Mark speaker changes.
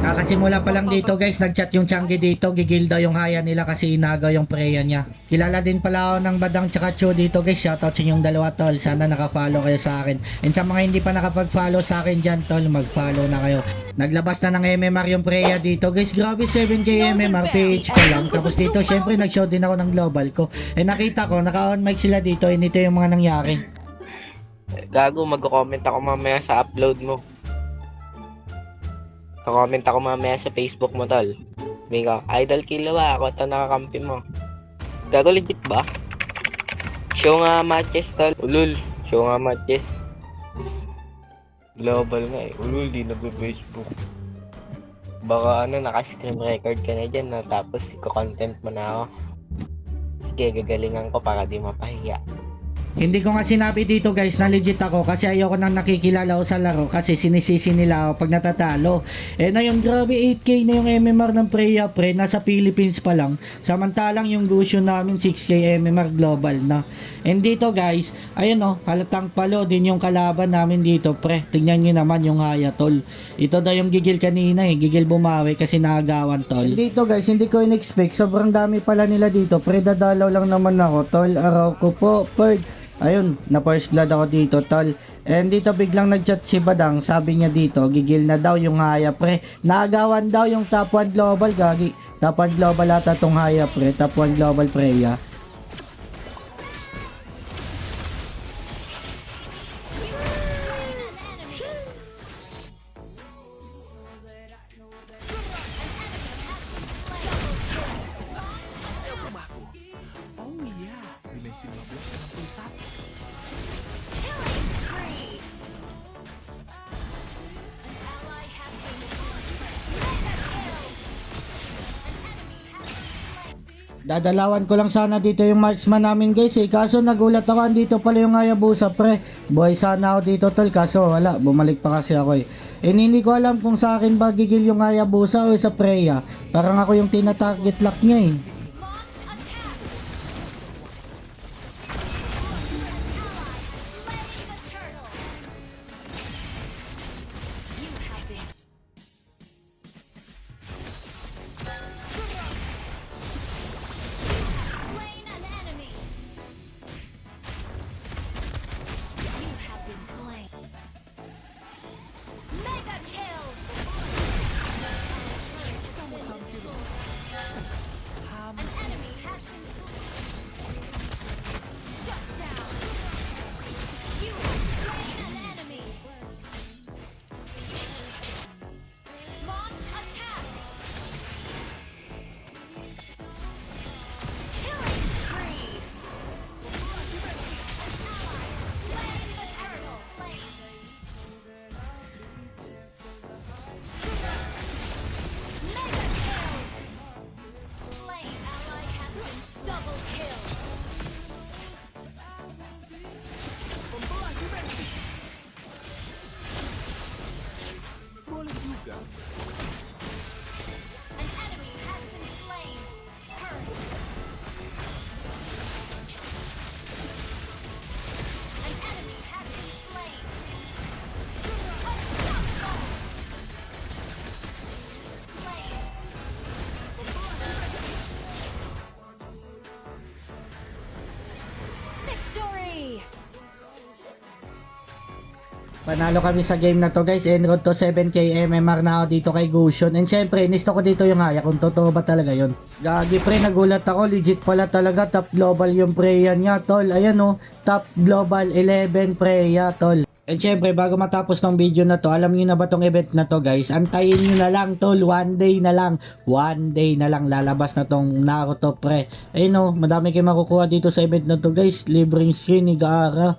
Speaker 1: Kakasimula pa lang dito guys, nagchat yung Changi dito, gigil daw yung haya nila kasi inagaw yung preya niya. Kilala din pala ako ng Badang tsaka Chu dito guys, shoutout sa inyong dalawa tol, sana nakafollow kayo sa akin. And sa mga hindi pa nakapag-follow sa akin dyan tol, mag-follow na kayo. Naglabas na ng MMR yung preya dito guys, grabe 7k MMR, PH ko lang. Tapos dito syempre nag-show din ako ng global ko. Eh nakita ko, naka-on mic sila dito, and ito yung mga nangyari.
Speaker 2: Gago, mag-comment ako mamaya sa upload mo. Comment ako mamaya sa Facebook mo, tol. Bingo, idol kilawa ako, ito nakakampi mo. Gago, legit ba? Show nga matches, tol. Ulul, show nga matches. Global nga eh. Ulul, di nag-Facebook. Baka naka-screen record ka na dyan na tapos iko-content mo na ako. Sige, gagalingan ko para di mapahiya.
Speaker 1: Hindi ko nga sinabi dito guys na legit ako kasi ayoko nang nakikilala ko sa laro kasi sinisisi nila ako pag natatalo. Eh na yung grabe 8k na yung MMR ng Preya pre, nasa Philippines pa lang. Samantalang yung Gusyo namin 6k MMR global na. And dito guys, ayun oh, halatang palo din yung kalaban namin dito pre. Tingnan nyo naman yung haya tol. Ito daw yung gigil kanina eh, gigil bumawi kasi nakagawan tol. And dito guys, hindi ko in-expect, sobrang dami pala nila dito pre, dadalaw lang naman ako tol, araw ko po, Perd. Ayun, na first blood ako dito tol. And dito biglang nagchat si Badang, sabi niya dito, gigil na daw yung haya pre. Naagawan daw yung top 1 global gagi. Top 1 global ata tong haya pre, top 1 global preya. Dadalawan ko lang sana dito yung marksman namin guys eh, kaso nagulat ako, andito pala yung Hayabusa pre. Boy sana ako dito tol, kaso wala, bumalik pa kasi ako eh. And hindi ko alam kung sa akin ba gigil yung Hayabusa o sa Preya, parang ako yung tina-target lock niya eh. Panalo kami sa game na to guys, en road to 7k MMR na ako dito kay Gusion. And syempre, inisto ko dito yung haya kung totoo ba talaga yon. Gagi pre, nagulat ako, legit pala talaga, top global yung Preya niya tol. Ayan oh, top global 11 Preya tol. And syempre, bago matapos tong video na to, alam niyo na ba tong event na to guys? Antayin niyo na lang tol, one day na lang lalabas na tong Naruto pre. Ayun oh, madami kayong makukuha dito sa event na to guys, libreng skin ni Gaara.